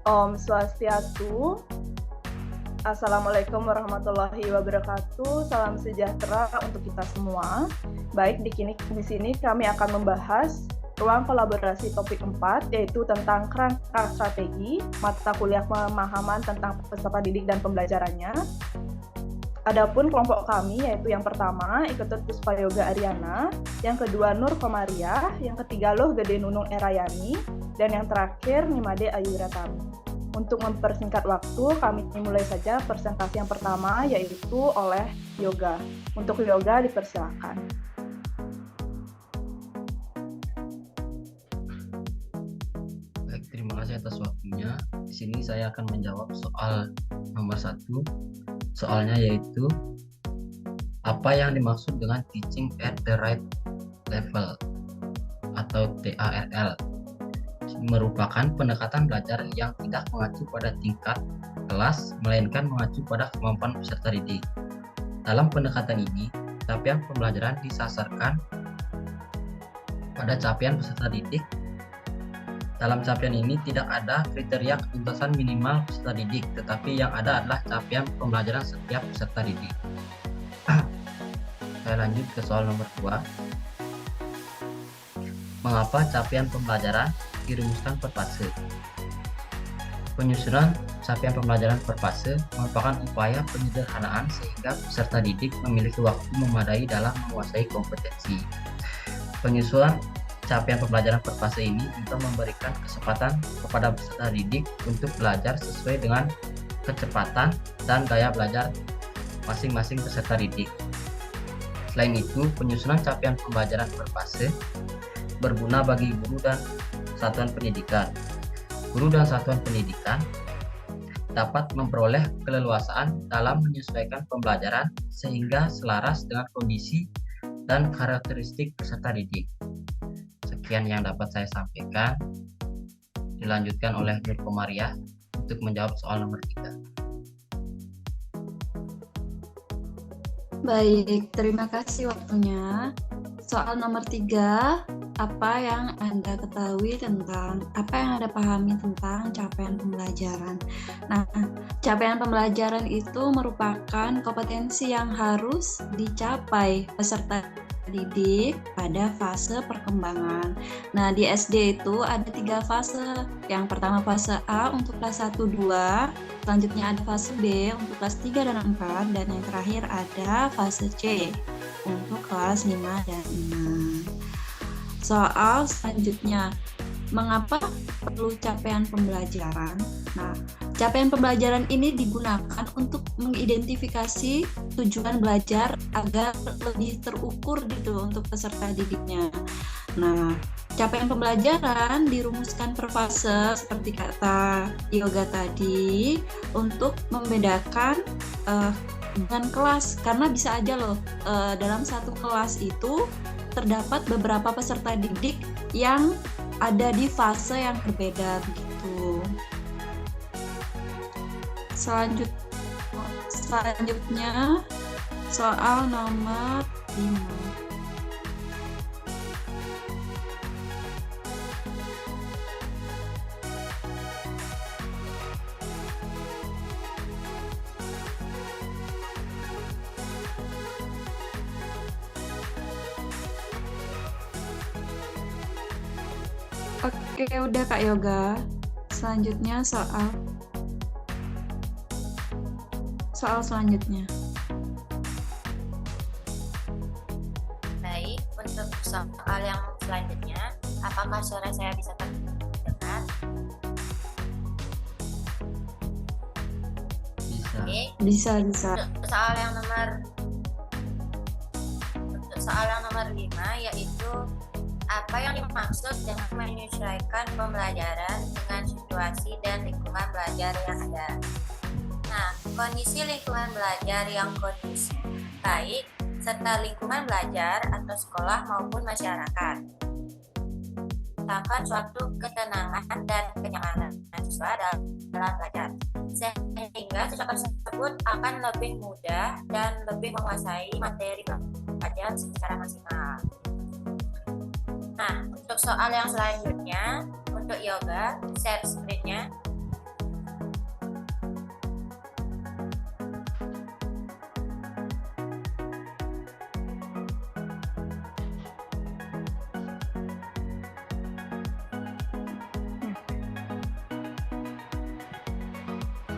Om Swastiastu. Assalamualaikum warahmatullahi wabarakatuh. Salam sejahtera untuk kita semua. Baik, di sini kami akan membahas ruang kolaborasi topik 4, yaitu tentang kerangka strategi mata kuliah pemahaman tentang peserta didik dan pembelajarannya. Adapun kelompok kami, yaitu yang pertama Iketut Puspa Yoga Ariana, yang kedua Nur Komariah, yang ketiga Loh Gede Nunung Erayani, dan yang terakhir Nimade Ayu Ratami. Untuk mempersingkat waktu, kami mulai saja presentasi yang pertama, yaitu oleh Yoga. Untuk Yoga, dipersilakan. Baik, terima kasih atas waktunya. Di sini saya akan menjawab soal nomor 1. Soalnya yaitu, apa yang dimaksud dengan teaching at the right level atau TARL? Merupakan pendekatan belajar yang tidak mengacu pada tingkat kelas, melainkan mengacu pada kemampuan peserta didik. Dalam pendekatan ini, capaian pembelajaran disasarkan pada capaian peserta didik. Dalam capaian ini tidak ada kriteria ketuntasan minimal peserta didik, tetapi yang ada adalah capaian pembelajaran setiap peserta didik. Saya lanjut ke soal nomor 2. Mengapa capaian pembelajaran dirumuskan per fase? Penyusunan capaian pembelajaran per fase merupakan upaya penyederhanaan sehingga peserta didik memiliki waktu memadai dalam menguasai kompetensi. Penyusunan capaian pembelajaran per fase ini juga memberikan kesempatan kepada peserta didik untuk belajar sesuai dengan kecepatan dan gaya belajar masing-masing peserta didik. Selain itu, penyusunan capaian pembelajaran per fase berguna bagi guru dan satuan pendidikan. Guru dan satuan pendidikan dapat memperoleh keleluasaan dalam menyesuaikan pembelajaran sehingga selaras dengan kondisi dan karakteristik peserta didik. Sekian yang dapat saya sampaikan. Dilanjutkan oleh Nur Komariah untuk menjawab soal nomor 3. Baik, terima kasih waktunya. Soal nomor 3, apa yang Anda pahami tentang capaian pembelajaran? Nah, capaian pembelajaran itu merupakan kompetensi yang harus dicapai peserta didik pada fase perkembangan. Nah, di SD itu ada 3 fase. Yang pertama fase A untuk kelas 1-2, selanjutnya ada fase B untuk kelas 3 dan 4, dan yang terakhir ada fase C untuk kelas 5 dan 6. Soal selanjutnya, mengapa perlu capaian pembelajaran? Nah, capaian pembelajaran ini digunakan untuk mengidentifikasi tujuan belajar agar lebih terukur gitu untuk peserta didiknya. Nah, capaian pembelajaran dirumuskan per fase seperti kata Yoga tadi untuk membedakan dengan kelas, karena bisa aja loh dalam satu kelas itu terdapat beberapa peserta didik yang ada di fase yang berbeda begitu. Selanjutnya soal nomor 5. Oke, udah Kak Yoga. Selanjutnya soal selanjutnya. Baik, untuk soal yang selanjutnya, apakah suara saya bisa terdengar? Bisa. Bisa. Untuk soal yang nomor 5, yaitu apa yang dimaksud dengan menyesuaikan pembelajaran dengan situasi dan lingkungan belajar yang ada. Nah, kondisi lingkungan belajar yang kondusif, baik, serta lingkungan belajar atau sekolah maupun masyarakat. Menciptakan suatu ketenangan dan kenyamanan siswa dalam belajar, sehingga siswa tersebut akan lebih mudah dan lebih menguasai materi pelajaran secara maksimal. Nah, untuk soal yang selanjutnya, untuk Yoga, share screen-nya.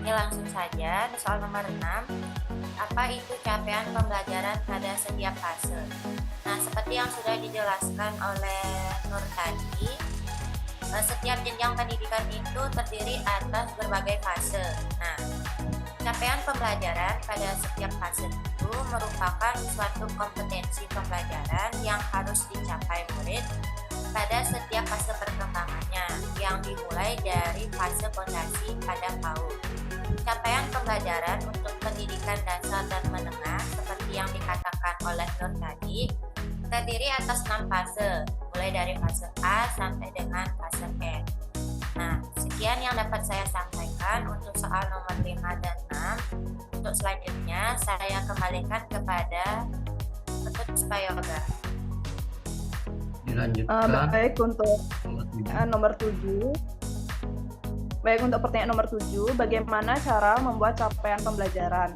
Ya langsung saja, soal nomor 6. Apa itu capaian pembelajaran pada setiap fase? Nah, seperti yang sudah dijelaskan oleh Nur tadi, setiap jenjang pendidikan itu terdiri atas berbagai fase. Nah, capaian pembelajaran pada setiap fase itu merupakan suatu kompetensi pembelajaran yang harus dicapai murid pada setiap fase perkembangannya, yang dimulai dari fase fondasi pada PAUD. Capaian pembelajaran untuk pendidikan dasar dan menengah, seperti yang dikatakan oleh Nur tadi, terdiri atas 6 fase, mulai dari fase A sampai dengan fase E. Nah, sekian yang dapat saya sampaikan untuk soal nomor 5 dan 6. Untuk selanjutnya, saya kembalikan kepada Ketut Spayoga. Dilanjutkan. Baik untuk nomor 7. nomor 7. Baik untuk pertanyaan nomor 7, bagaimana cara membuat capaian pembelajaran?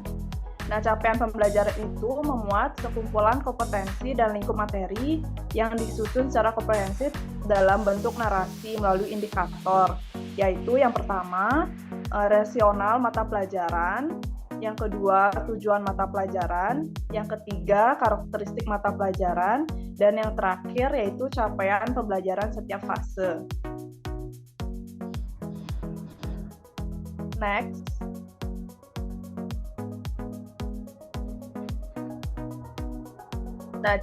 Nah, capaian pembelajaran itu memuat sekumpulan kompetensi dan lingkup materi yang disusun secara komprehensif dalam bentuk narasi melalui indikator, yaitu yang pertama, rasional mata pelajaran, yang kedua, tujuan mata pelajaran, yang ketiga, karakteristik mata pelajaran, dan yang terakhir yaitu capaian pembelajaran setiap fase. Next. Nah,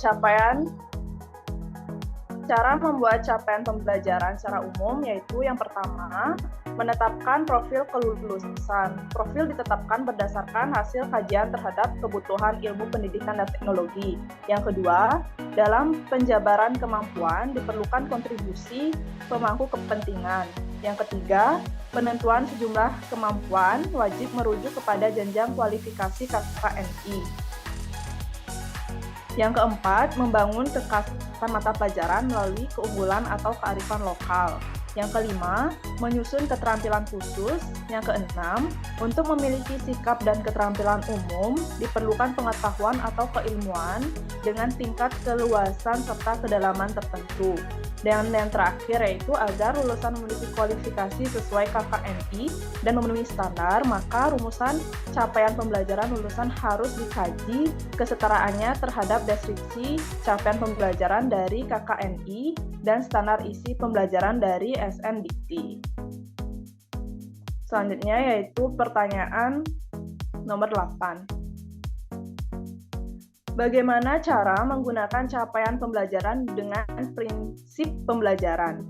cara membuat capaian pembelajaran secara umum yaitu yang pertama, menetapkan profil kelulusan. Profil ditetapkan berdasarkan hasil kajian terhadap kebutuhan ilmu pendidikan dan teknologi. Yang kedua, dalam penjabaran kemampuan diperlukan kontribusi pemangku kepentingan. Yang ketiga, penentuan sejumlah kemampuan wajib merujuk kepada jenjang kualifikasi KKNI. Yang keempat, membangun kekasan mata pelajaran melalui keunggulan atau kearifan lokal. Yang kelima, menyusun keterampilan khusus. Yang keenam, untuk memiliki sikap dan keterampilan umum, diperlukan pengetahuan atau keilmuan dengan tingkat keluasan serta kedalaman tertentu. Dan yang terakhir yaitu agar lulusan memiliki kualifikasi sesuai KKNI dan memenuhi standar, maka rumusan capaian pembelajaran lulusan harus dikaji kesetaraannya terhadap deskripsi capaian pembelajaran dari KKNI dan standar isi pembelajaran dari SNDikti. Selanjutnya yaitu pertanyaan nomor 8. Bagaimana cara menggunakan capaian pembelajaran dengan prinsip pembelajaran?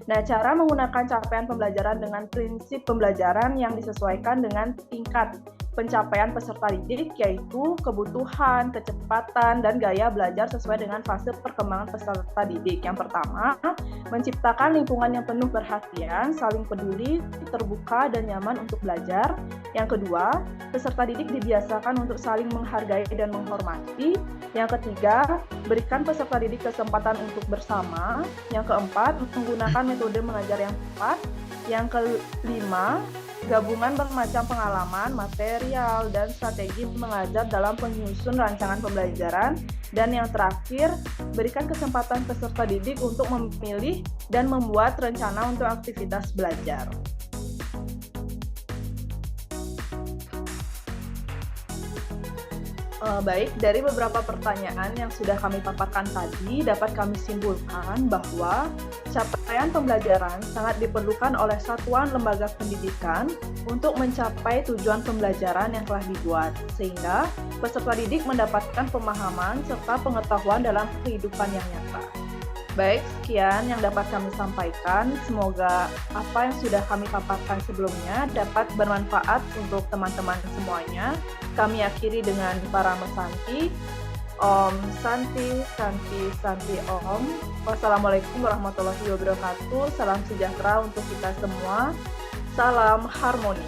Nah, cara menggunakan capaian pembelajaran dengan prinsip pembelajaran yang disesuaikan dengan tingkat pencapaian peserta didik, yaitu kebutuhan, kecepatan, dan gaya belajar sesuai dengan fase perkembangan peserta didik. Yang pertama, menciptakan lingkungan yang penuh perhatian, saling peduli, terbuka, dan nyaman untuk belajar. Yang kedua, peserta didik dibiasakan untuk saling menghargai dan menghormati. Yang ketiga, berikan peserta didik kesempatan untuk bersama. Yang keempat, menggunakan metode mengajar yang tepat. Yang kelima, gabungan bermacam pengalaman, material, dan strategi mengajar dalam penyusun rancangan pembelajaran. Dan yang terakhir, berikan kesempatan peserta didik untuk memilih dan membuat rencana untuk aktivitas belajar. Baik, dari beberapa pertanyaan yang sudah kami paparkan tadi, dapat kami simpulkan bahwa capaian pembelajaran sangat diperlukan oleh satuan lembaga pendidikan untuk mencapai tujuan pembelajaran yang telah dibuat, sehingga peserta didik mendapatkan pemahaman serta pengetahuan dalam kehidupan yang nyata. Baik, sekian yang dapat kami sampaikan. Semoga apa yang sudah kami paparkan sebelumnya dapat bermanfaat untuk teman-teman semuanya. Kami akhiri dengan para mesanti. Om Santi, Santi, Santi Om. Wassalamualaikum warahmatullahi wabarakatuh. Salam sejahtera untuk kita semua. Salam harmoni.